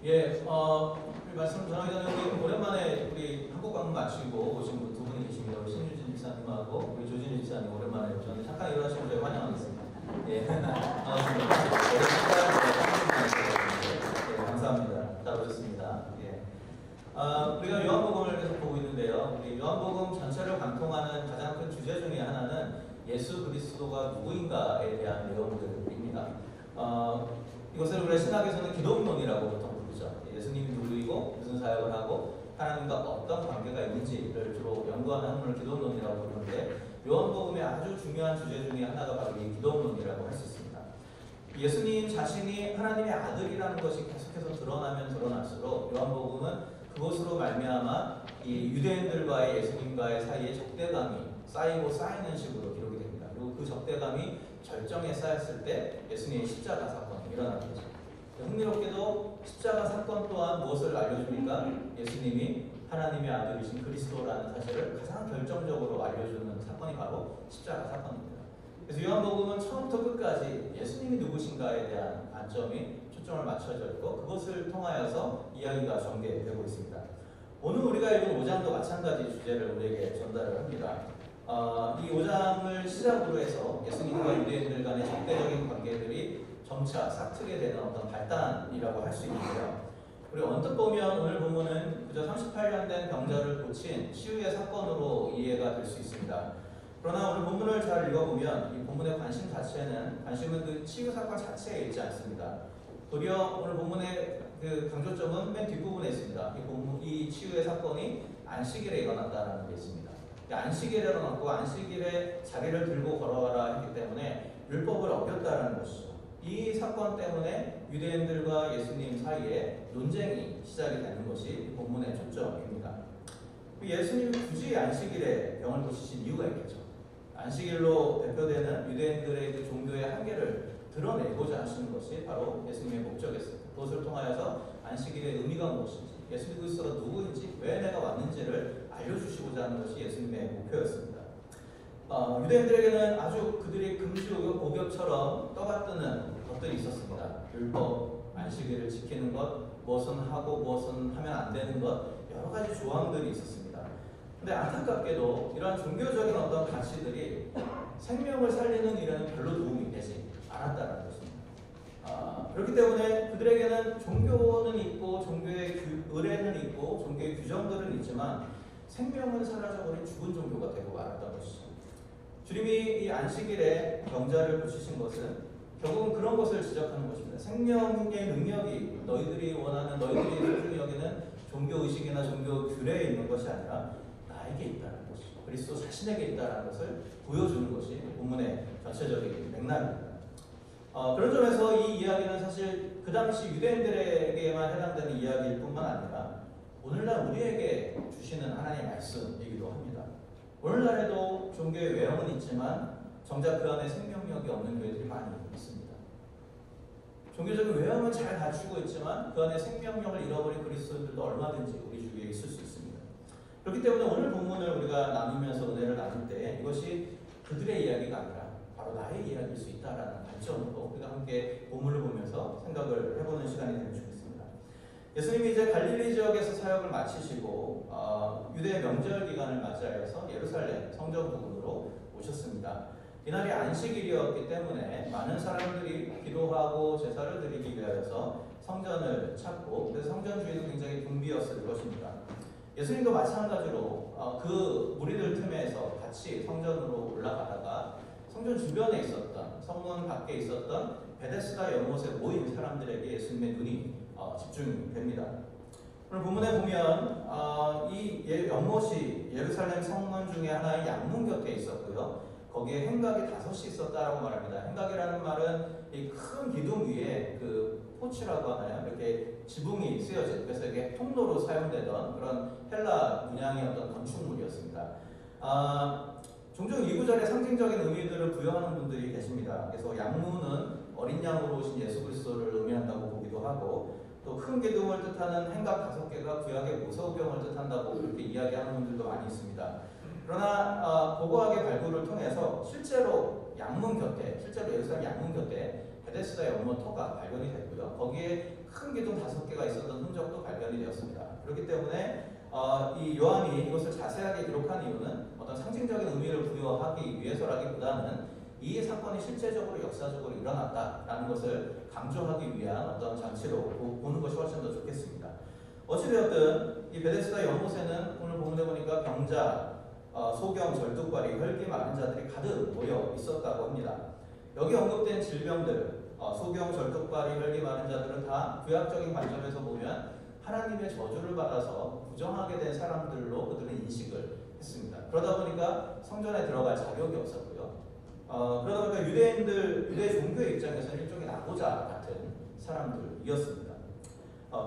예, 우리 말씀 전하기 전에 우리 오랜만에 우리 한국 방문 마치고 오신 분 두 분이 계십니다. 우리 신유진 집사님하고 우리 조진희 집사님 오랜만에 오셨는데 잠깐 일어나시면 저희 환영하겠습니다. 예, 반갑습니다. 예, 감사합니다. 잘 오셨습니다. 예. 우리가 요한복음을 계속 보고 있는데요. 우리 요한복음 전체를 관통하는 가장 큰 주제 중에 하나는 예수 그리스도가 누구인가에 대한 내용들입니다. 이것을 우리 신학에서는 기독론이라고 보통 부르죠. 예수님이 누구이고 무슨 사역을 하고 하나님과 어떤 관계가 있는지를 주로 연구하는 학문을 기독론이라고 부르는데 요한복음의 아주 중요한 주제 중에 하나가 바로 이 기독론이라고 할 수 있습니다. 예수님 자신이 하나님의 아들이라는 것이 계속해서 드러나면 드러날수록 요한복음은 그것으로 말미암아 이 유대인들과의 예수님과의 사이에 적대감이 쌓이고 쌓이는 식으로 기록이 됩니다. 그리고 그 적대감이 절정에 쌓였을 때 예수님의 십자가 사건이 일어나게 되죠. 흥미롭게도 십자가 사건 또한 무엇을 알려주니까 예수님이 하나님의 아들이신 그리스도라는 사실을 가장 결정적으로 알려주는 사건이 바로 십자가 사건입니다. 그래서 요한복음은 처음부터 끝까지 예수님이 누구신가에 대한 관점이 초점을 맞춰져 있고 그것을 통하여서 이야기가 전개되고 있습니다. 오늘 우리가 읽은 5장도 마찬가지 주제를 우리에게 전달을 합니다. 이 5장을 시작으로 해서 예수님과 유대인들 간의 적대적인 관계들이 점차 싹트게 되는 어떤 발단이라고 할 수 있는데요. 우리 언뜻 보면 오늘 본문은 그저 38년 된 병자를 고친 치유의 사건으로 이해가 될 수 있습니다. 그러나 오늘 본문을 잘 읽어보면 이 본문의 관심은 그 치유 사건 자체에 있지 않습니다. 도리어 오늘 본문의 그 강조점은 맨 뒷부분에 있습니다. 이 치유의 사건이 안식일에 일어났다는 게 있습니다. 안식일에 일어났고 안식일에 자기를 들고 걸어가라 했기 때문에 율법을 어겼다는 것이죠. 이 사건 때문에 유대인들과 예수님 사이에 논쟁이 시작이 되는 것이 본문의 초점입니다. 예수님이 굳이 안식일에 병을 고치신 이유가 있겠죠. 안식일로 대표되는 유대인들의 그 종교의 한계를 드러내고자 하시는 것이 바로 예수님의 목적이었습니다. 그것을 통하여서 안식일의 의미가 무엇인지, 예수 그리스도가 누구인지, 왜 내가 왔는지를 알려주시고자 하는 것이 예수님의 목표였습니다. 유대인들에게는 아주 그들의 금지 오ገብ처럼 떠받드는 것들이 있었습니다. 율법, 안식일을 지키는 것, 무엇은 하고 무엇은 하면 안 되는 것, 여러 가지 조항들이 있었습니다. 근데 안타깝게도 이러한 종교적인 어떤 가치들이 생명을 살리는 일에는 별로 도움이 되지 않았다는 것입니다. 그렇기 때문에 그들에게는 종교는 있고 종교의 의례는 있고 종교의 규정들은 있지만 생명은 사라져버린 죽은 종교가 되고 말았던 것이죠. 주님이 이 안식일에 병자를 고치신 것은 결국은 그런 것을 지적하는 것입니다. 생명의 능력이 너희들이 소중히 여기는 종교의식이나 종교 규례에 있는 것이 아니라 나에게 있다는 것이죠. 그리스도 자신에게 있다는 것을 보여주는 것이 본문의 전체적인 맥락입니다. 그런 점에서 이 이야기는 사실 그 당시 유대인들에게만 해당되는 이야기일 뿐만 아니라 오늘날 우리에게 주시는 하나님의 말씀이기도 합니다. 오늘날에도 종교의 외형은 있지만 정작 그 안에 생명력이 없는 교회들이 많이 있습니다. 종교적인 외형은 잘 갖추고 있지만 그 안에 생명력을 잃어버린 그리스도인들도 얼마든지 우리 주위에 있을 수 있습니다. 그렇기 때문에 오늘 본문을 우리가 나누면서 은혜를 나눌 때 이것이 그들의 이야기가 아니라 바로 나의 이야기일 수 있다는 관점으로 우리가 함께 본문을 보면서 생각을 해보는 시간이 되면 좋겠습니다. 예수님이 이제 갈릴리 지역에서 사역을 마치시고 유대 명절 기간을 맞이하여서 예루살렘 성전 부근으로 오셨습니다. 이날이 안식일이었기 때문에 많은 사람들이 기도하고 제사를 드리기 위하여서 성전을 찾고 그래서 성전 주위도 굉장히 붐비었을 것입니다. 예수님도 마찬가지로 그 무리들 틈에서 같이 성전으로 올라가다가 성전 주변에 있었던 성문 밖에 있었던 베데스다 연못에 모인 사람들에게 예수님의 눈이 집중됩니다. 오늘 본문에 보면 이 연못이 예루살렘 성문 중에 하나의 양문 곁에 있었고요. 거기에 행각이 5이 있었다라고 말합니다. 행각이라는 말은 이 큰 기둥 위에 그 포치라고 하나요? 이렇게 지붕이 쓰여진 그래서 이게 통로로 사용되던 그런 헬라 문양의 어떤 건축물이었습니다. 종종 이 구절에 상징적인 의미들을 부여하는 분들이 계십니다. 그래서 양문은 어린 양으로 오신 예수 그리스도를 의미한다고 보기도 하고 또 큰 기둥을 뜻하는 행각 5개가 구약의 모세오경을 뜻한다고 그렇게 이야기하는 분들도 많이 있습니다. 그러나 고고학의 발굴을 통해서 실제로 예루살렘 양문 곁에 베데스다 연못터가 발견이 됐고요. 거기에 큰 기둥 5개가 있었던 흔적도 발견이 되었습니다. 그렇기 때문에 이 요한이 이것을 자세하게 기록한 이유는 어떤 상징적인 의미를 부여하기 위해서라기보다는 이 사건이 실제적으로 역사적으로 일어났다라는 것을 강조하기 위한 어떤 장치로 보는 것이 훨씬 더 좋겠습니다. 어찌되었든 이 베데스다 연못에는 오늘 본문에 보니까 병자, 소경, 절뚝발이, 혈기 마른 자들이 가득 모여 있었다고 합니다. 여기 언급된 질병들, 소경, 절뚝발이, 혈기 마른 자들은 다 구약적인 관점에서 보면 하나님의 저주를 받아서 부정하게 된 사람들로 그들은 인식을 했습니다. 그러다 보니까 성전에 들어갈 자격이 없었고요. 그러다 보니까 유대 종교의 입장에서는 일종의 낙오자 같은 사람들이었습니다.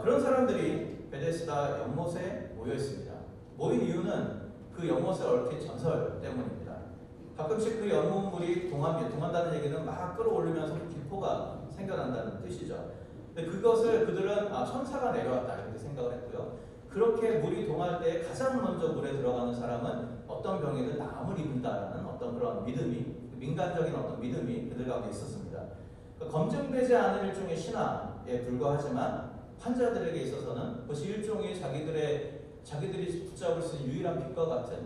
그런 사람들이 베데스다 연못에 모여 있습니다. 모인 이유는 그 연못에 얽힌 전설 때문입니다. 가끔씩 그 연못물이 동한다는 얘기는 막 끌어올리면서 기포가 생겨난다는 뜻이죠. 근데 그것을 그들은 천사가 내려왔다 이렇게 생각을 했고요. 그렇게 물이 동할 때 가장 먼저 물에 들어가는 사람은 어떤 병이든 나음을 입는다라는 어떤 그런 믿음이, 민간적인 어떤 믿음이 그들 가운데 있었습니다. 그러니까 검증되지 않은 일종의 신화에 불과하지만 환자들에게 있어서는 그것이 일종의 자기들이 붙잡을 수 있는 유일한 빛과 같은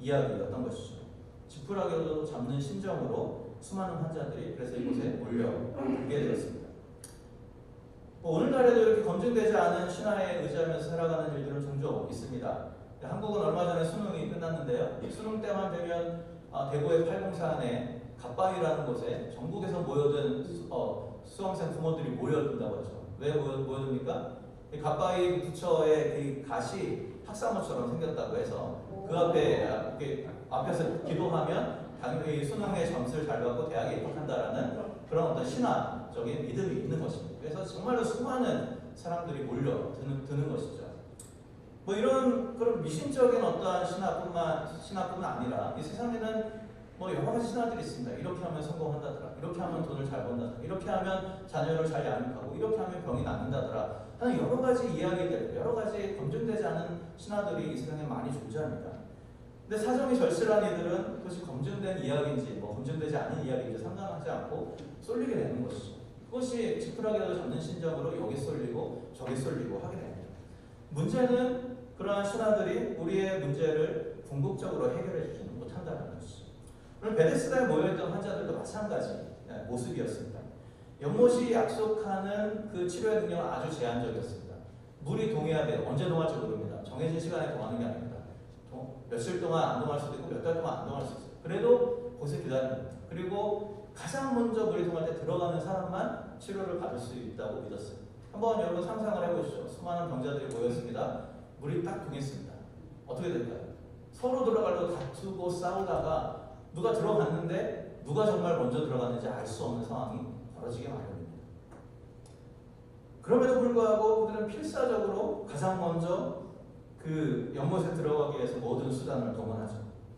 이야기였던 것이죠. 지푸라기로도 잡는 심정으로 수많은 환자들이 그래서 이곳에 몰려들게 되었습니다. 오늘날에도 이렇게 검증되지 않은 신화에 의지하면서 살아가는 일들은 종종 있습니다. 한국은 얼마 전에 수능이 끝났는데요. 수능 때만 되면 대구의 팔공사 안에 갓바위라는 곳에 전국에서 모여든 수험생 부모들이 모여든다고 하죠. 왜 모여듭니까? 갓바위 부처의 그 갓이 학사모처럼 생겼다고 해서 그 앞에서 기도하면 당연히 수능의 점수를 잘 받고 대학에 입학한다라는 그런 어떤 신화적인 믿음이 있는 것입니다. 그래서 정말로 수많은 사람들이 몰려드는 것이죠. 이런 그런 미신적인 어떠한 신화뿐만 아니라 이 세상에는 여러 가지 신화들이 있습니다. 이렇게 하면 성공한다더라. 이렇게 하면 돈을 잘 번다더라. 이렇게 하면 자녀를 잘 양육하고 이렇게 하면 병이 낫는다더라. 하는 여러 가지 이야기들, 여러 가지 검증되지 않은 신화들이 이 세상에 많이 존재합니다. 근데 사정이 절실한 이들은 그것이 검증된 이야기인지 검증되지 않은 이야기인지 상관하지 않고 쏠리게 되는 것이죠. 그것이 지푸라기라도 잡는 심정으로 여기 쏠리고 저기 쏠리고 하게 됩니다. 문제는 그러한 신화들이 우리의 문제를 궁극적으로 해결해 주지는 못한다는 것이죠. 오늘 베데스다에 모여있던 환자들도 마찬가지 모습이었습니다. 연못이 약속하는 그 치료의 능력은 아주 제한적이었습니다. 물이 동해야 돼요. 언제 동할지 모릅니다. 정해진 시간에 동하는 게 아닙니다. 며칠 동안 안 동할 수도 있고 몇 달 동안 안 동할 수 있어요. 그래도 거기서 기다립니다. 그리고 가장 먼저 물이 동할 때 들어가는 사람만 치료를 받을 수 있다고 믿었어요. 한번 여러분 상상을 해보시죠. 수많은 병자들이 모였습니다. 물이 딱 동했습니다. 어떻게 될까요? 서로 들어가려고 다투고 싸우다가 누가 들어갔는데 누가 정말 먼저 들어갔는지 알 수 없는 상황이 벌어지게 마련입니다. 그럼에도 불구하고 그들은 필사적으로 가장 먼저 그 연못에 들어가기 위해서 모든 수단을 동원하죠.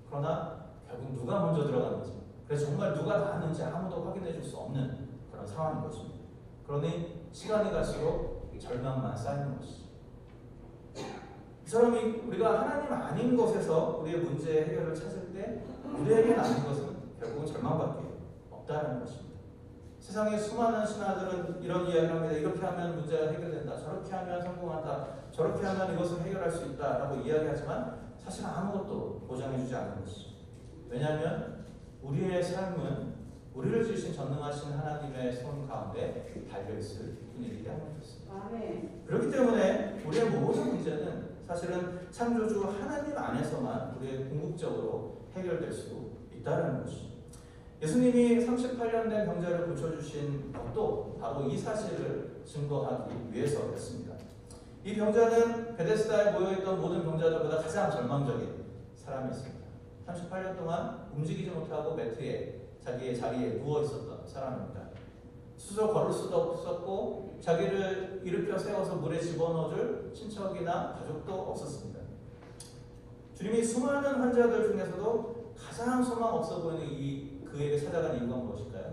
그러나 결국 누가 먼저 들어갔는지, 그래서 정말 누가 나았는지 아무도 확인해 줄 수 없는 그런 상황인 것입니다. 그러니 시간이 갈수록 절망만 쌓이는 것이죠. 이 사람이 우리가 하나님 아닌 것에서 우리의 문제 해결을 찾을 때 우리에게 남은 것은 결국은 절망밖에 없다는 것입니다. 세상에 수많은 신화들은 이런 이야기를 합니다. 이렇게 하면 문제가 해결된다. 저렇게 하면 성공한다. 저렇게 하면 이것을 해결할 수 있다라고 이야기하지만 사실 아무것도 보장해주지 않는 것이죠. 왜냐하면 우리의 삶은 우리를 지으신 전능하신 하나님의 손 가운데 달려있을 뿐이기 때문이었습니다. 그렇기 때문에 우리의 모든 문제는 사실은 창조주 하나님 안에서만 우리의 궁극적으로 해결될 수 있다는 것이죠. 예수님이 38년 된 병자를 고쳐주신 것도 바로 이 사실을 증거하기 위해서였습니다. 이 병자는 베데스다에 모여있던 모든 병자들보다 가장 절망적인 사람이었습니다. 38년 동안 움직이지 못하고 매트에 자기의 자리에 누워있었던 사람입니다. 스스로 걸을 수도 없었고 자기를 일으켜 세워서 물에 집어넣어줄 친척이나 가족도 없었습니다. 주님이 수많은 환자들 중에서도 가장 소망 없어 보이는 그에게 찾아간 이유가 무엇일까요?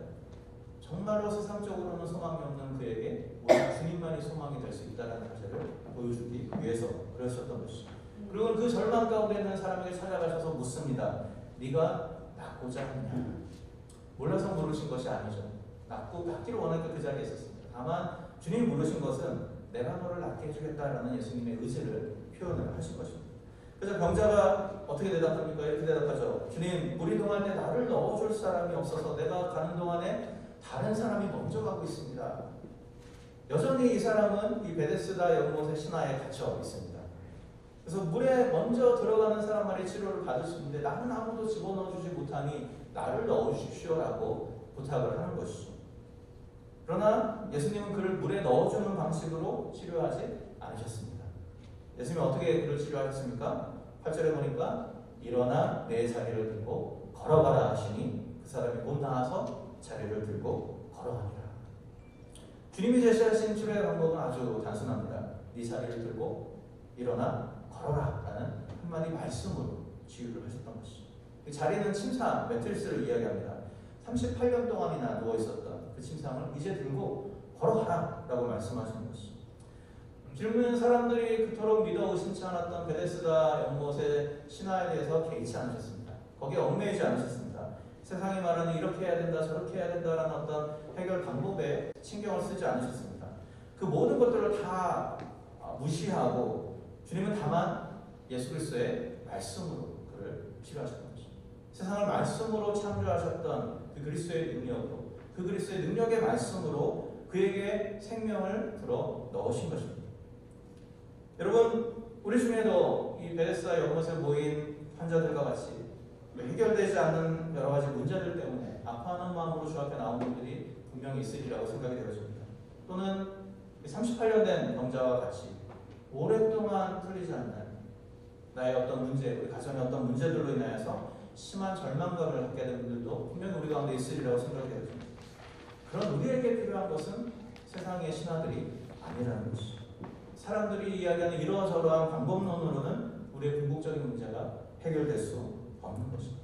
정말로 세상적으로는 소망이 없는 그에게 오직 주님만이 소망이 될 수 있다는 사실을 보여주기 위해서 그러셨던 것이죠. 그리고 그 절망 가운데 있는 사람에게 찾아가셔서 묻습니다. 네가 낫고자 하느냐? 몰라서 물으신 것이 아니죠. 낫기를 원하니까 그 자리에 있었습니다. 다만 주님이 물으신 것은 내가 너를 낫게 해주겠다라는 예수님의 의지를 표현을 하신 것입니다. 그래서 병자가 어떻게 대답합니까? 이렇게 대답하죠. 주님, 물이 동할 때 나를 넣어줄 사람이 없어서 내가 가는 동안에 다른 사람이 먼저 가고 있습니다. 여전히 이 사람은 이 베데스다 연못의 신화에 갇혀 있습니다. 그래서 물에 먼저 들어가는 사람만이 치료를 받을 수 있는데 나는 아무도 집어넣어주지 못하니 나를 넣어주십시오라고 부탁을 하는 것이죠. 그러나 예수님은 그를 물에 넣어주는 방식으로 치료하지 않으셨습니다. 예수님이 어떻게 그를 치료하셨습니까? 8절에 보니까 일어나 내 자리를 들고 걸어가라 하시니 그 사람이 곧 나와서 자리를 들고 걸어가니라. 주님이 제시하신 치료의 방법은 아주 단순합니다. 네 자리를 들고 일어나 걸어라 라는 한마디 말씀으로 치유를 하셨던 것이죠. 그 자리는 침상, 매트리스를 이야기합니다. 38년 동안이나 누워있었던 그 침상을 이제 들고 걸어가라 라고 말씀하시는 것이죠. 젊은 사람들이 그토록 믿어 의심치 않았던 베데스다 연못의 신화에 대해서 개의치 않으셨습니다. 거기에 얽매이지 않으셨습니다. 세상이 말하는 이렇게 해야 된다 저렇게 해야 된다라는 어떤 해결 방법에 신경을 쓰지 않으셨습니다. 그 모든 것들을 다 무시하고 주님은 다만 예수 그리스도의 말씀으로 그를 치료하셨던 것이죠. 세상을 말씀으로 창조하셨던 그 그리스도의 능력으로 그 그리스도의 능력의 말씀으로 그에게 생명을 불어 넣으신 것입니다. 여러분, 우리 중에도 이 베데스다 연못에 모인 환자들과 같이 해결되지 않는 여러 가지 문제들 때문에 아파하는 마음으로 주 앞에 나온 분들이 분명히 있으리라고 생각이 되어집니다. 또는 38년 된 병자와 같이 오랫동안 풀리지 않는 나의 어떤 문제, 우리 가정의 어떤 문제들로 인하여서 심한 절망감을 갖게 된 분들도 분명히 우리 가운데 있으리라고 생각이 되어집니다. 그런 우리에게 필요한 것은 세상의 신화들이 아니라는 것이죠. 사람들이 이야기하는 이러저러한 방법론으로는 우리의 궁극적인 문제가 해결될 수 없는 것입니다.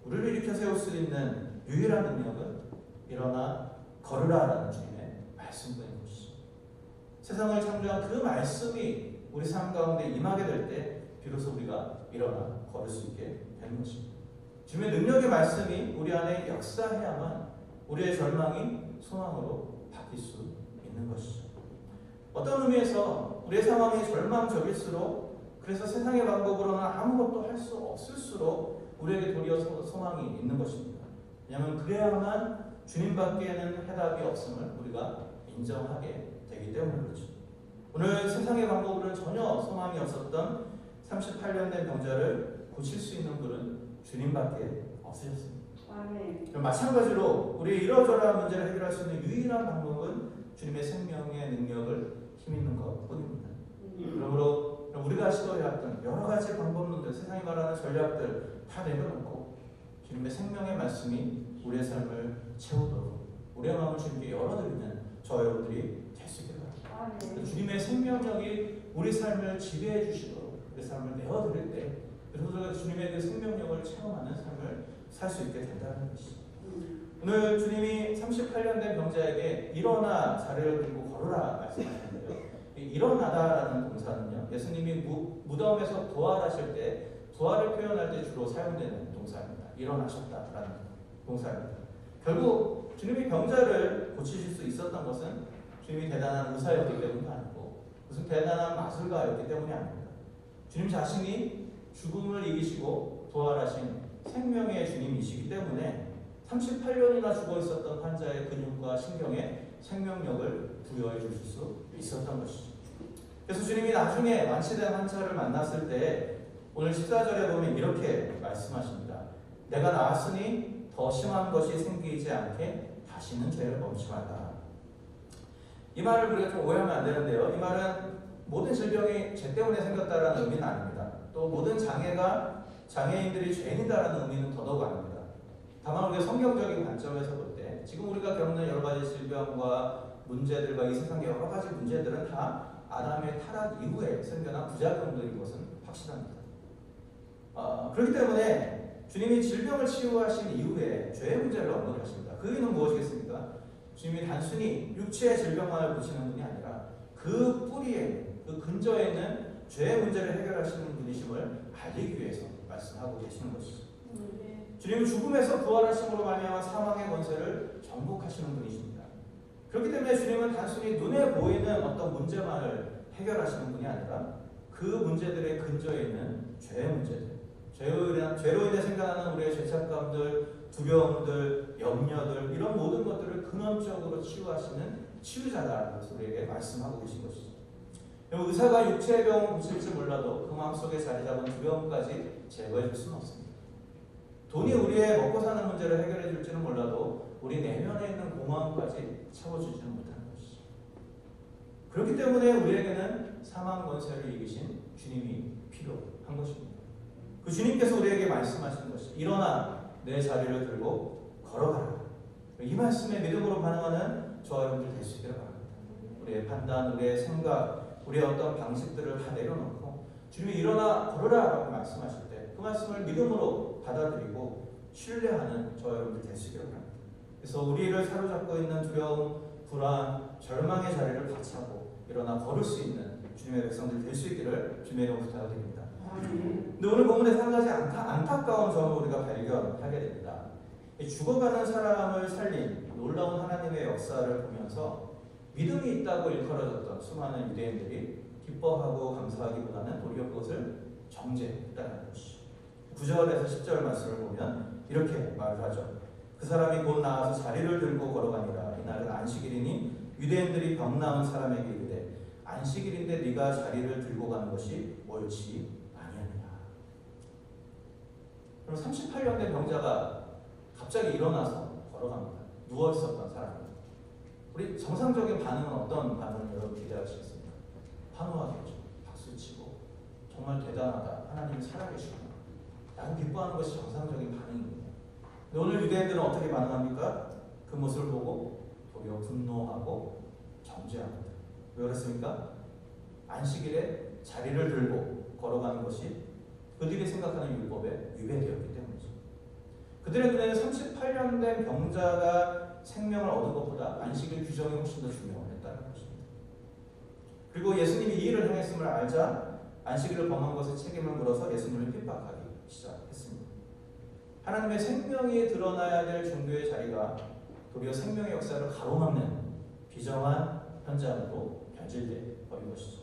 우리를 일으켜 세울 수 있는 유일한 능력은 일어나 걸으라라는 주님의 말씀뿐인 것이죠. 세상을 창조한 그 말씀이 우리 삶 가운데 임하게 될 때 비로소 우리가 일어나 걸을 수 있게 되는 것입니다. 주님의 능력의 말씀이 우리 안에 역사해야만 우리의 절망이 소망으로 바뀔 수 있는 것이죠. 어떤 의미에서 우리의 상황이 절망적일수록 그래서 세상의 방법으로는 아무것도 할 수 없을수록 우리에게 도리어 소망이 있는 것입니다. 왜냐하면 그래야만 주님밖에는 해답이 없음을 우리가 인정하게 되기 때문에 그렇죠. 오늘 세상의 방법으로는 전혀 소망이 없었던 38년 된 병자를 고칠 수 있는 분은 주님밖에 없으셨습니다. 아멘. 마찬가지로 우리의 이러저러한 문제를 해결할 수 있는 유일한 방법은 주님의 생명의 능력을 힘있는 것뿐입니다. 그러므로 우리가 시도해왔던 여러 가지 방법론들, 세상이 말하는 전략들 다 내려놓고 주님의 생명의 말씀이 우리의 삶을 채우도록 우리의 마음을 주님께 열어드리는 저 여러분들이 될 수 있게 바랍니다. 주님의 생명력이 우리 삶을 지배해 주시도록 우리 삶을 내어드릴 때 그래서 주님의 그 생명력을 체험하는 삶을 살 수 있게 된다는 것이죠. 오늘 주님이 38년 된 병자에게 일어나 자리를 들고 걸으라 말씀하셨는데요. 일어나다라는 동사는요, 예수님이 무덤에서 부활하실 때 부활을 표현할 때 주로 사용되는 동사입니다. 일어나셨다라는 동사입니다. 결국 주님이 병자를 고치실 수 있었던 것은 주님이 대단한 의사였기 때문이 아니고 무슨 대단한 마술가였기 때문이 아닙니다. 주님 자신이 죽음을 이기시고 부활하신 생명의 주님이시기 때문에 38년이나 죽어 있었던 환자의 근육과 신경에 생명력을 부여해 주실 수 있었던 것이죠. 그래서 주님이 나중에 완치된 환자를 만났을 때 오늘 14절에 보면 이렇게 말씀하십니다. 내가 나았으니 더 심한 것이 생기지 않게 다시는 죄를 범치 말라. 이 말을 우리가 좀 오해하면 안 되는데요. 이 말은 모든 질병이 죄 때문에 생겼다라는 의미는 아닙니다. 또 모든 장애인들이 죄인이다라는 의미는 더더욱 아닙니다. 다만 우리가 성경적인 관점에서 볼 때 지금 우리가 겪는 여러 가지 질병과 문제들과 이 세상의 여러 가지 문제들은 다 아담의 타락 이후에 생겨난 부작용들인 것은 확실합니다. 그렇기 때문에 주님이 질병을 치유하신 이후에 죄의 문제를 언급을 하십니다. 그 의미는 무엇이겠습니까? 주님이 단순히 육체의 질병만을 고치는 분이 아니라 그 뿌리에, 그 근저에 있는 죄의 문제를 해결하시는 분이심을 알리기 위해서 말씀하고 계시는 것이죠. 주님은 죽음에서 부활하심으로 말미암아 사망의 권세를 정복하시는 분이십니다. 그렇기 때문에 주님은 단순히 눈에 보이는 어떤 문제만을 해결하시는 분이 아니라 그 문제들의 근저에 있는 죄의 문제들, 죄로 인해 생겨나는 우리의 죄책감들, 두려움들, 염려들, 이런 모든 것들을 근원적으로 치유하시는 치유자라는 것을 우리에게 말씀하고 계신 것이죠. 의사가 육체의 병을 고칠지 몰라도 그 마음속에 자리 잡은 두려움까지 제거해 줄 수는 없습니다. 돈이 우리의 먹고 사는 문제를 해결해 줄지는 몰라도 우리 내면에 있는 공허함까지 채워주지는 못하는 것이죠. 그렇기 때문에 우리에게는 사망 권세를 이기신 주님이 필요한 것입니다. 그 주님께서 우리에게 말씀하시는 것이 일어나 내 자리를 들고 걸어가라. 이 말씀에 믿음으로 반응하는 저와 여러분들 될 수 있기를 바랍니다. 우리의 판단, 우리의 생각, 우리의 어떤 방식들을 다 내려놓고 주님이 일어나 걸으라 라고 말씀하실 때 그 말씀을 믿음으로 받아들이고 신뢰하는 저와 여러분들 될 수 있기를 바랍니다. 그래서 우리를 사로잡고 있는 두려움, 불안, 절망의 자리를 박차고 일어나 걸을 수 있는 주님의 백성들 될 수 있기를 주님의 이름으로 부탁드립니다. 근데 오늘 본문에서 한 가지 안타까운 점을 우리가 발견하게 됩니다. 죽어가는 사람을 살린 놀라운 하나님의 역사를 보면서 믿음이 있다고 일컬어졌던 수많은 유대인들이 기뻐하고 감사하기보다는 도리어 그것을 정죄했다는 것이죠. 9절에서 10절 말씀을 보면 이렇게 말을 하죠. 그 사람이 곧 나와서 자리를 들고 걸어가니라. 이날은 안식일이니 유대인들이 병 나은 사람에게 이르되 안식일인데 네가 자리를 들고 가는 것이 옳지 아니하느냐. 그럼 38년 된 병자가 갑자기 일어나서 걸어갑니다. 누워 있었던 사람입니다. 우리 정상적인 반응은 어떤 반응을 여러분 기대하시겠습니까? 환호하겠죠. 박수치고 정말 대단하다. 하나님이 살아계시구나. 라고 기뻐하는 것이 정상적인 반응입니다. 근데 오늘 유대인들은 어떻게 반응합니까? 그 모습을 보고 도리어 분노하고 정죄합니다. 왜 그렇습니까? 안식일에 자리를 들고 걸어가는 것이 그들이 생각하는 율법에 위배되었기 때문이죠. 그들의 눈에는 38년 된 병자가 생명을 얻은 것보다 안식일 규정이 훨씬 더 중요했다는 것입니다. 그리고 예수님이 이 일을 행했음을 알자 안식일을 범한 것에 책임을 물어서 예수님을 핍박하기 시작했습니다. 하나님의 생명이 드러나야 될 종교의 자리가 도리어 생명의 역사를 가로막는 비정한 현장으로 변질돼 버린 것이죠.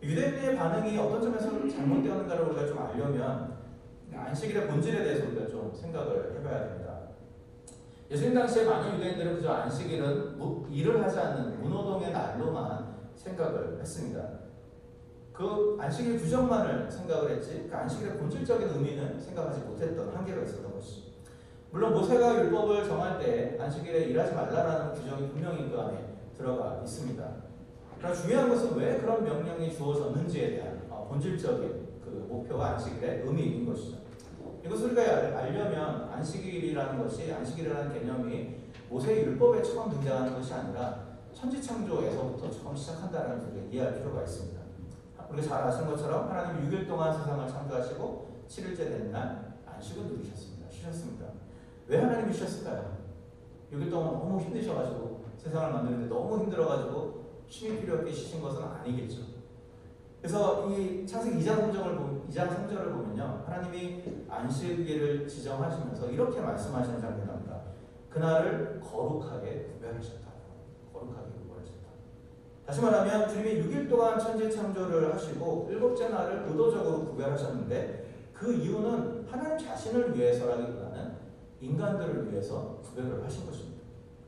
유대인의 반응이 어떤 점에서 잘못되었는가를 우리가 좀 알려면 안식일의 본질에 대해서 우리가 좀 생각을 해봐야 됩니다. 예수님 당시에 많은 유대인들은 그저 안식일은 일을 하지 않는 무노동의 날로만 생각을 했습니다. 그 안식일 규정만을 생각을 했지 그 안식일의 본질적인 의미는 생각하지 못했던 한계가 있었던 것이죠. 물론 모세가 율법을 정할 때 안식일에 일하지 말라라는 규정이 분명히 그 안에 들어가 있습니다. 그러나 중요한 것은 왜 그런 명령이 주어졌는지에 대한 본질적인 그 목표와 안식일의 의미인 것이죠. 이것을 우리가 알려면 안식일이라는 개념이 모세의 율법에 처음 등장하는 것이 아니라 천지창조에서부터 처음 시작한다는 것을 이해할 필요가 있습니다. 우리가 잘 아시는 것처럼 하나님이 6일 동안 세상을 창조하시고 7일째 되는 날 안식을 누리셨습니다. 쉬셨습니다. 왜 하나님이 쉬셨을까요? 6일 동안 너무 힘드셔가지고 세상을 만드는데 너무 힘들어가지고 쉼이 필요 없게 쉬신 것은 아니겠죠. 그래서 이 창세기 2장 3절을 보면요, 하나님이 안식일을 지정하시면서 이렇게 말씀하시는 장면이 나옵니다. 그날을 거룩하게 구별하셨다. 거룩하게 구별하셨다. 다시 말하면 주님이 6일 동안 천지 창조를 하시고 7째 날을 의도적으로 구별하셨는데 그 이유는 하나님 자신을 위해서라기보다는 인간들을 위해서 구별을 하신 것입니다.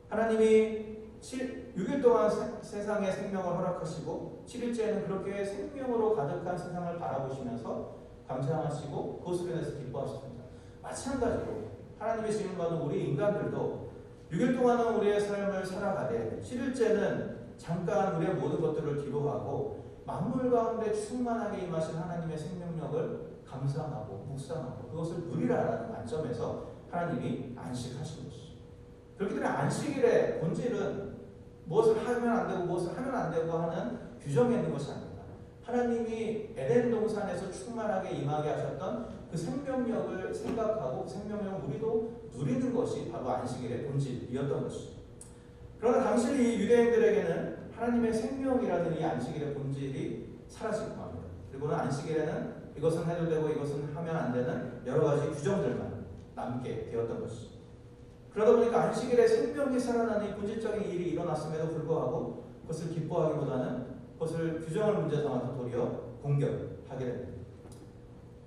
하나님이 6일 동안 세상에 생명을 허락하시고 7일째에는 그렇게 생명으로 가득한 세상을 바라보시면서 감사하시고 그것으로 인해서 기뻐하셨습니다. 마찬가지로 하나님의 지음을 받은 우리 인간들도 6일 동안은 우리의 삶을 살아가되 7일째는 잠깐 우리의 모든 것들을 뒤로하고 만물 가운데 충만하게 임하신 하나님의 생명력을 감상하고 묵상하고 그것을 누리라라는 관점에서 하나님이 안식하신 것이죠. 그렇기 때문에 안식일의 본질은 무엇을 하면 안 되고 무엇을 하면 안 되고 하는 규정이 있는 것이 아닙니다. 하나님이 에덴 동산에서 충만하게 임하게 하셨던 그 생명력을 생각하고 그 생명력을 우리도 누리는 것이 바로 안식일의 본질이었던 것이죠. 그러나 당시 이 유대인들에게는 하나님의 생명이라는 이 안식일의 본질이 사라지고 맙니다. 그리고는 안식일에는 이것은 해도 되고 이것은 하면 안 되는 여러 가지 규정들만 남게 되었던 것이죠. 그러다 보니까 안식일에 생명이 살아나는 본질적인 일이 일어났음에도 불구하고 그것을 기뻐하기보다는 그것을 규정을 문제 삼아서 도리어 공격하게 됩니다.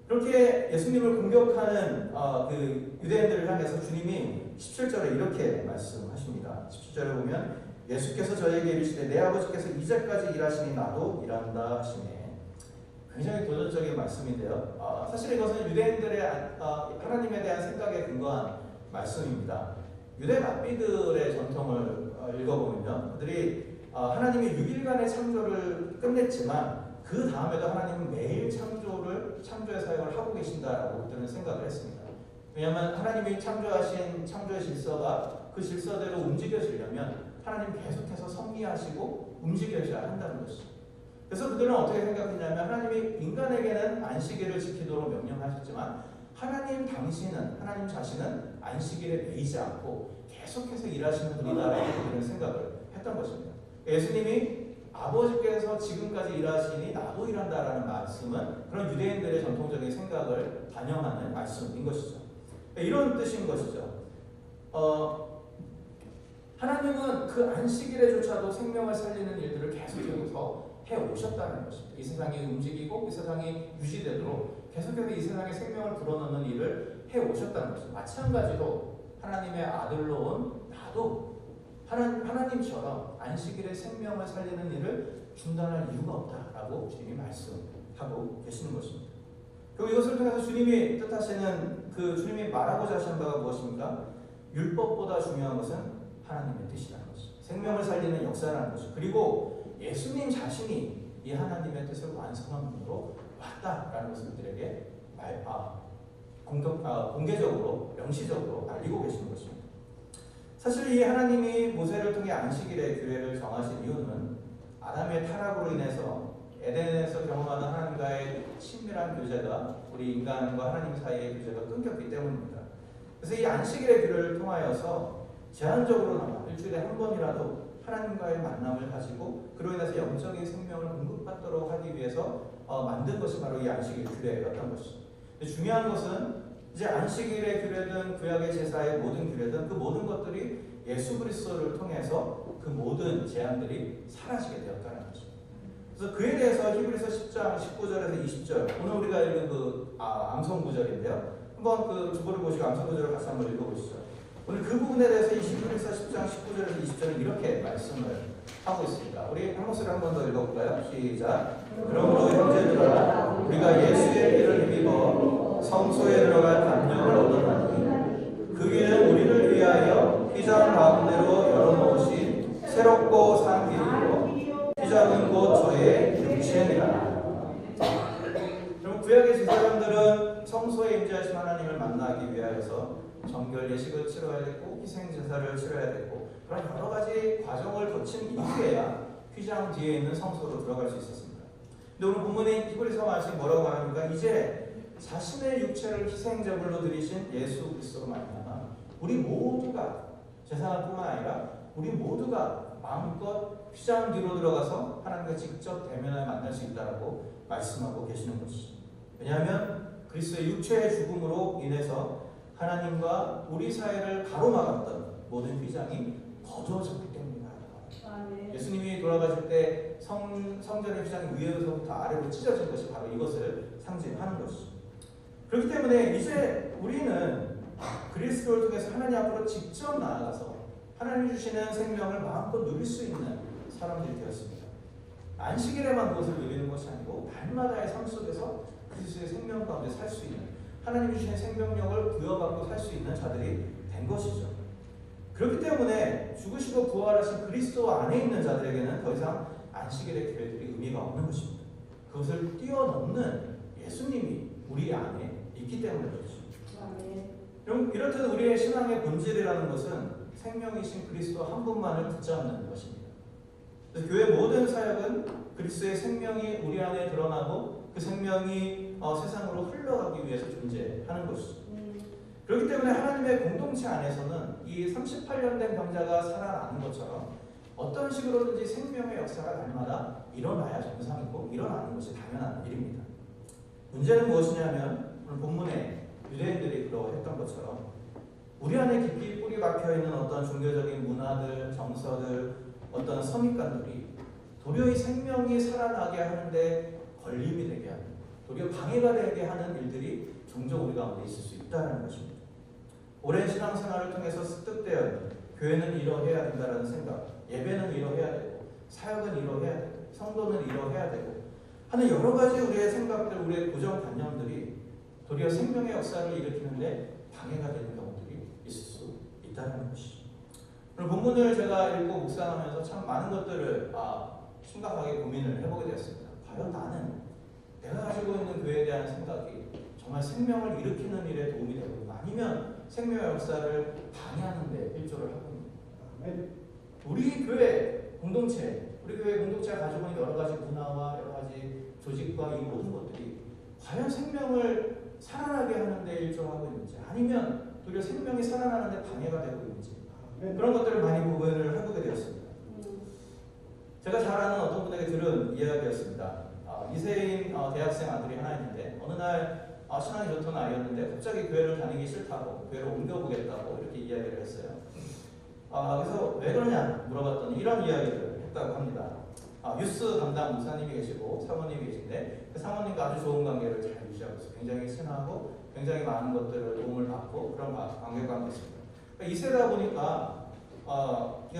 그렇게 예수님을 공격하는 그 유대인들을 향해서 주님이 17절에 이렇게 말씀하십니다. 17절에 보면 예수께서 저에게 이르시되 내 아버지께서 이제까지 일하시니 나도 일한다 하시네. 굉장히 도전적인 말씀인데요. 사실 이것은 유대인들의 하나님에 대한 생각에 근거한 말씀입니다. 유대 랍비들의 전통을 읽어보면요, 그들이 하나님이 6일간의 창조를 끝냈지만 그 다음에도 하나님은 매일 창조의 사역을 하고 계신다라고 그들은 생각을 했습니다. 왜냐하면 하나님이 창조하신 창조의 질서가 그 질서대로 움직여지려면 하나님 계속해서 섭리하시고 움직여져야 한다는 것이죠. 그래서 그들은 어떻게 생각했냐면 하나님이 인간에게는 안식일을 지키도록 명령하셨지만 하나님 자신은 안식일에 매이지 않고 계속해서 일하시는 분이다라고 그들은 생각을 했던 것입니다. 예수님이 아버지께서 지금까지 일하시니 나도 일한다라는 말씀은 그런 유대인들의 전통적인 생각을 반영하는 말씀인 것이죠. 이런 뜻인 것이죠. 하나님은 그 안식일에조차도 생명을 살리는 일들을 계속해서 해오셨다는 것입니다. 이 세상이 움직이고 이 세상이 유지되도록 계속해서 이 세상에 생명을 불어넣는 일을 해오셨다는 것입니다. 마찬가지로 하나님의 아들로 온 나도 하나님처럼 안식일에 생명을 살리는 일을 중단할 이유가 없다라고 주님이 말씀하고 계시는 것입니다. 그리고 이것을 통해서 주님이 뜻하시는 주님이 말하고자 하시는 바가 무엇입니까? 율법보다 중요한 것은 하나님의 뜻이라는 것입니다. 생명을 살리는 역사라는 것이죠. 그리고 예수님 자신이 이 하나님의 뜻을 완성한 분으로 왔다라는 것을 그들에게 공개적으로 명시적으로 알리고 계시는 것입니다. 사실 이 하나님이 모세를 통해 안식일의 규례를 정하신 이유는 아담의 타락으로 인해서 에덴에서 경험하는 하나님과의 친밀한 교제가 우리 인간과 하나님 사이의 교제가 끊겼기 때문입니다. 그래서 이 안식일의 규례를 통하여서 제한적으로나마 일주일에 한 번이라도 하나님과의 만남을 가지고 그로 인해서 영적인 생명을 공급받도록 하기 위해서 만든 것이 바로 이 안식일 규례였던 것이죠. 중요한 것은 이제 안식일의 규례든 구약의 제사의 모든 규례든 그 모든 것들이 예수 그리스도를 통해서 그 모든 제한들이 사라지게 되었다는 것입니다. 그래서 그에 대해서 히브리서 10장 19절에서 20절 오늘 우리가 읽은 암송 구절인데요. 한번 주보를 보시고 암송 구절을 같이 한번 읽어보시죠. 오늘 그 부분에 대해서 히브리서 10장 19절에서 20절은 이렇게 말씀을 하고 있습니다. 우리 한 목소리 한 번 더 읽어볼까요? 시작. 그러므로 형제들아 우리가 예수의 길을 힘입어 성소에 들어갈 담력을 얻었나니 그 길은 우리를 위하여 휘장 가운데로 열어놓으신 새롭고 산 길이요 휘장은 곧 저의 육체니라. 그럼 구약의 제사장들은 성소에 임재하신 하나님을 만나기 위하여서 정결 예식을 치러야 됐고 희생 제사를 치러야 됐고 그런 여러 가지 과정을 거친 이후에야 휘장 뒤에 있는 성소로 들어갈 수 있었습니다. 근데 오늘 본문인 히브리서 말씀이 뭐라고 말합니까? 이제 자신의 육체를 희생제물로 드리신 예수 그리스도로 말미암아 우리 모두가 제사장뿐만 아니라 우리 모두가 마음껏 휘장 뒤로 들어가서 하나님과 직접 대면하여 만날 수 있다라고 말씀하고 계시는 것이죠. 왜냐하면 그리스도의 육체의 죽음으로 인해서 하나님과 우리 사이를 가로막았던 모든 휘장이 거두어졌기 때문이다. 예수님이 돌아가실 때 성전의 휘장이 위에서부터 아래로 찢어진 것이 바로 이것을 상징하는 것이죠. 그렇기 때문에 이제 우리는 그리스도를 통해서 하나님 앞으로 직접 나아가서 하나님이 주시는 생명을 마음껏 누릴 수 있는 사람들이 되었습니다. 안식일에만 그것을 누리는 것이 아니고 날마다의 삶 속에서 그리스도의 생명 가운데 살 수 있는 하나님이 주신 생명력을 부여받고 살 수 있는 자들이 된 것이죠. 그렇기 때문에 죽으시고 부활하신 그리스도 안에 있는 자들에게는 더 이상 안식일의 규례들이 의미가 없는 것입니다. 그것을 뛰어넘는 예수님이 우리 안에 있기 때문에 그렇죠. 이렇듯 우리의 신앙의 본질이라는 것은 생명이신 그리스도 한 분만을 붙잡는 것입니다. 그래서 교회 모든 사역은 그리스도의 생명이 우리 안에 드러나고 그 생명이 세상으로 흘러가기 위해서 존재하는 것이죠. 그렇기 때문에 하나님의 공동체 안에서는 이 38년 된 병자가 살아나는 것처럼 어떤 식으로든지 생명의 역사가 날마다 일어나야 정상이고 일어나는 것이 당연한 일입니다. 문제는 무엇이냐면 오늘 본문에 유대인들이 그러했던 것처럼 우리 안에 깊이 뿌리 박혀 있는 어떤 종교적인 문화들, 정서들, 어떤 선입관들이 도리어 이 생명이 살아나게 하는데 걸림이 되게 하는, 도리어 방해가 되게 하는 일들이 종종 우리 가운데 있을 수 있다는 것입니다. 오랜 신앙생활을 통해서 습득되어 있는 교회는 이러해야 된다는 생각, 예배는 이러해야 되고, 사역은 이러해야 되고, 성도는 이러해야 되고 하는 여러 가지 우리의 생각들, 우리의 고정관념들이 도리어 생명의 역사를 일으키는데 방해가 되는 경우들이 있을 수 있다는 것이죠. 오늘 본문을 제가 읽고 묵상하면서 참 많은 것들을 심각하게 고민을 해보게 되었습니다. 과연 나는 내가 가지고 있는 교회에 대한 생각이 정말 생명을 일으키는 일에 도움이 되고 있나, 아니면 생명의 역사를 방해하는 데 일조를 하고 있는가. 우리 교회 공동체, 우리 교회 공동체가 가지고 있는 여러 가지 문화와 여러 가지 조직과 이 모든 것들이 과연 생명을 살아나게 하는 데 일조하고 있는지, 아니면 도리어 생명이 살아나는 데 방해가 되고 있는지, 그런 것들을 많이 구분을 해보게 되었습니다. 제가 잘 아는 어떤 분에게 들은 이야기였습니다. 이세인 대학생 아들이 하나 있는데 어느 날 신앙이 좋던 아이였는데 갑자기 교회를 다니기 싫다고, 교회를 옮겨보겠다고 이렇게 이야기를 했어요. 그래서 왜 그러냐 물어봤더니 이런 이야기를 했다고 합니다. 유스 담당 목사님이 계시고 사모님이 계신데 그 사모님과 아주 좋은 관계를 잘 유지하고 있어요. 굉장히 친하고 굉장히 많은 것들을 도움을 받고 그런 관계가 있습니다. 이세다 보니까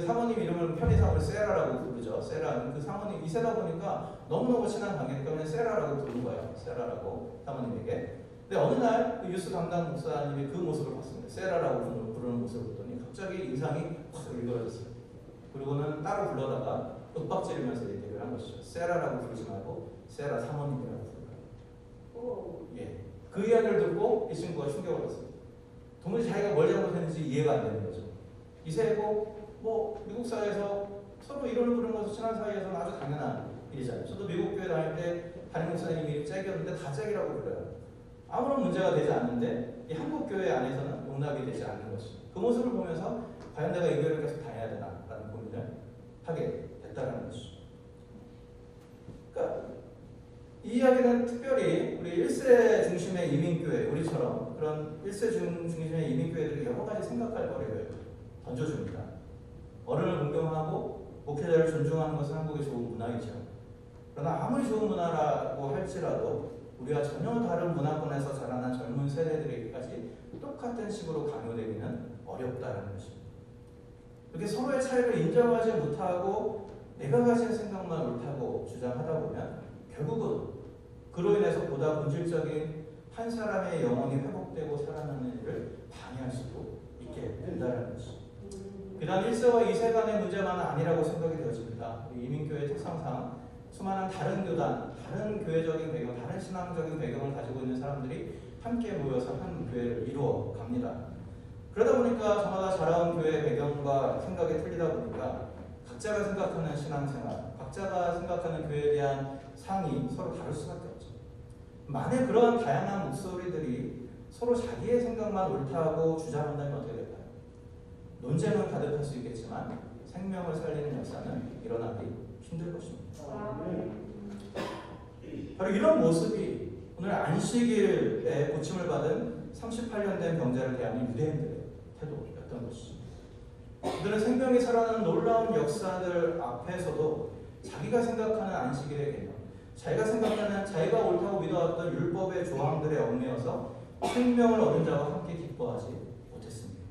사모님 이름을 편의상으로 세라라고 부르죠. 세라는 그 사모님 이세다 보니까 너무너무 친한 관계니까 그냥 세라라고 부른 거예요. 세라라고 사모님에게. 근데 어느 날 그 유스 담당 목사님이 그 모습을 봤습니다. 세라라고 부르는 모습을 봤더니 갑자기 인상이 확 일그러졌어요. 그리고는 따로 불러다가 윽박지르면서 얘기를 한 것이죠. 세라라고 부르지 말고 세라 사모님이라고 부르라고. 예. 그 이야기를 듣고 이 친구가 충격을 받았습니다. 도무지 자기가 뭘 잘못했는지 이해가 안 되는 거죠. 이세고 미국 사회에서 서로 이름을 부르는 것은 친한 사이에서는 아주 당연한 일이잖아요. 저도 미국 교회 다닐 때 담임 목사님이 잭이었는데 다 잭이라고 불러요. 아무런 문제가 되지 않는데 이 한국 교회 안에서는 용납이 되지 않는 것이죠. 그 모습을 보면서 과연 내가 이 교회를 계속 다녀야 되나라는 고민을 하게 됐다는 것이죠. 그러니까 이 이야기는 특별히 우리 1세 중심의 이민교회, 우리처럼 그런 1세 중심의 이민교회들이 여러 가지 생각할 거리를 던져줍니다. 어른을 존경하고 목회자를 존중하는 것은 한국의 좋은 문화이죠. 그러나 아무리 좋은 문화라고 할지라도 우리와 전혀 다른 문화권에서 자라난 젊은 세대들에게까지 똑같은 식으로 강요되기는 어렵다는 것입니다. 이렇게 서로의 차이를 인정하지 못하고 내가 가진 생각만 옳다고 주장하다 보면 결국은 그로 인해서 보다 본질적인 한 사람의 영혼이 회복되고 살아나는 일을 방해할 수도 있게 된다는 것입니다. 비단 1세와 2세 간의 문제만은 아니라고 생각이 되어집니다. 이민교회 특성상 수많은 다른 교단, 다른 교회적인 배경, 다른 신앙적인 배경을 가지고 있는 사람들이 함께 모여서 한 교회를 이루어 갑니다. 그러다 보니까 저마다 자라온 교회 배경과 생각이 틀리다 보니까 각자가 생각하는 신앙생활, 각자가 생각하는 교회에 대한 상이 서로 다를 수밖에 없죠. 만약 그러한 다양한 목소리들이 서로 자기의 생각만 옳다고 주장한다면 어떻게 될까요? 논쟁은 가득할 수 있겠지만 생명을 살리는 역사는 일어나기 힘들 것입니다. 바로 이런 모습이 오늘 안식일에 고침을 받은 38년 된 병자를 대하는 유대인들의 태도였던 것이죠. 그들은 생명이 살아나는 놀라운 역사들 앞에서도 자기가 생각하는 안식일의 개념, 자기가 생각하는 자기가 옳다고 믿어왔던 율법의 조항들에 얽매여서 생명을 얻은 자와 함께 기뻐하지 못했습니다.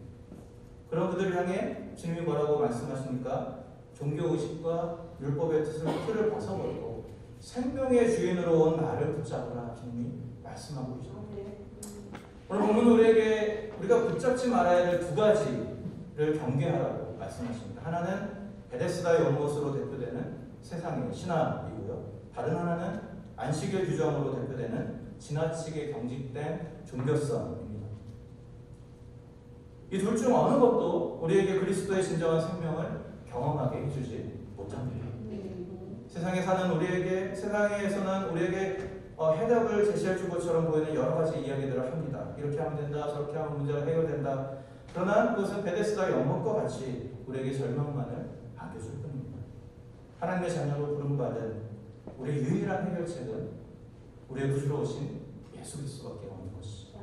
그런 그들을 향해 주님이 뭐라고 말씀하십니까? 종교의식과 율법의 틀을 벗어버리고 생명의 주인으로 온 나를 붙잡으라 주님이 말씀하고 계십니다. 오늘 본문은 우리가 붙잡지 말아야 될 두 가지를 경계하라고 말씀하십니다. 하나는 베데스다 연못으로 대표되는 세상의 신앙이고요. 다른 하나는 안식일 규정으로 대표되는 지나치게 경직된 종교성입니다. 이 둘 중 어느 것도 우리에게 그리스도의 진정한 생명을 경험하게 해주지 못합니다. 세상에 사는 우리에게, 세상에서는 우리에게 해답을 제시해줄 것처럼 보이는 여러 가지 이야기들을 합니다. 이렇게 하면 된다, 저렇게 하면 문제가 해결된다. 그러나 그것은 베데스다 연못과 같이 우리에게 절망만을 안겨줄 뿐입니다. 하나님의 자녀로 부름받은 우리의 유일한 해결책은 우리의 구주로 오신 예수 그리스도밖에 없는 것이죠.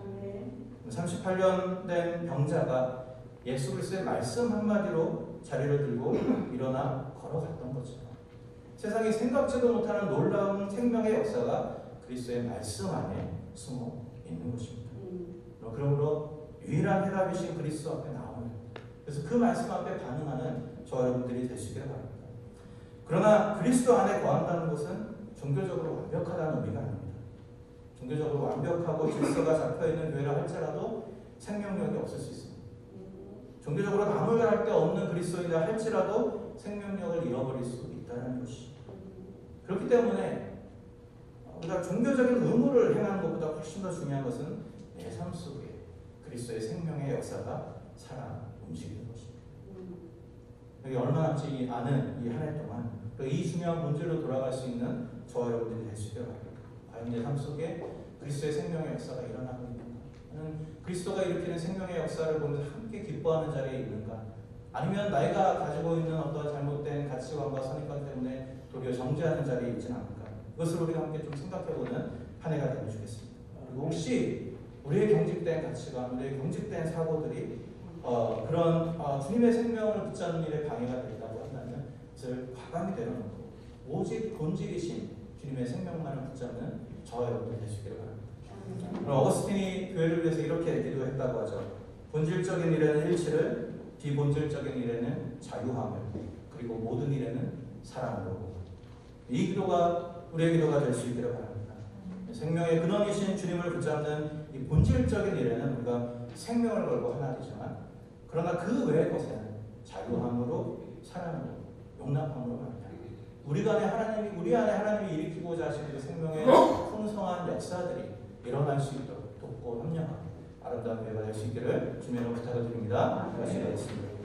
38년 된 병자가 예수 그리스도의 말씀 한마디로 자리를 들고 일어나 걸어갔던 거죠. 세상이 생각지도 못하는 놀라운 생명의 역사가 그리스도의 말씀 안에 숨어 있는 것입니다. 그러므로 유일한 해답이신 그리스도 앞에 나오는, 그래서 그 말씀 앞에 반응하는 저와 여러분들이 되시기를 바랍니다. 그러나 그리스도 안에 거한다는 것은 종교적으로 완벽하다는 의미가 아닙니다. 종교적으로 완벽하고 질서가 잡혀있는 교회라 할지라도 생명력이 없을 수 있습니다. 종교적으로 나무랄 데 없는 그리스도인이라 할지라도 생명력을 잃어버릴 수 있다는 것이. 그렇기 때문에 우리가 종교적인 의무를 행하는 것보다 훨씬 더 중요한 것은 내 삶 속에 그리스도의 생명의 역사가 살아 움직이는 것입니다. 여기 얼마 남지 않은 이 한 해 동안 이 중요한 본질로 돌아갈 수 있는 저와 여러분들이 될 수 있기를 바랍니다. 과연 내 삶 속에 그리스도의 생명의 역사가 일어나고 있는가? 그리스도가 일으키는 생명의 역사를 보면서 함께 기뻐하는 자리에 있는가? 아니면 나이가 가지고 있는 어떤 잘못된 가치관과 선입관 때문에 도리어 정죄하는 자리에 있지는 않을까? 이것을 우리가 함께 좀 생각해보는 한 해가 되면 좋겠습니다. 그리고 혹시 우리의 경직된 가치관, 우리의 경직된 사고들이 그런 주님의 생명을 붙잡는 일에 방해가 된다고 한다면 그것을 과감히 내려놓고 오직 본질이신 주님의 생명만을 붙잡는 저와 여러분들 되시기를 바랍니다. 어거스틴이 교회를 위해서 이렇게 기도했다고 하죠. 본질적인 일에는 일치를, 비본질적인 일에는 자유함을, 그리고 모든 일에는 사랑으로. 이 기도가 우리의 기도가 될 수 있기를 바랍니다. 생명의 근원이신 주님을 붙잡는 이 본질적인 일에는 우리가 생명을 걸고 하나 되지만, 그러나 그 외의 것에는 자유함으로, 사랑으로, 용납함으로 말합니다. 우리 안에 하나님이 일으키고자 하시는 그 생명의 풍성한 역사들이 일어날 수 있도록 돕고 협력하는 아름다운 교회가 될 수 있기를 주님으로 부탁을 드립니다. 같이 하겠습니다.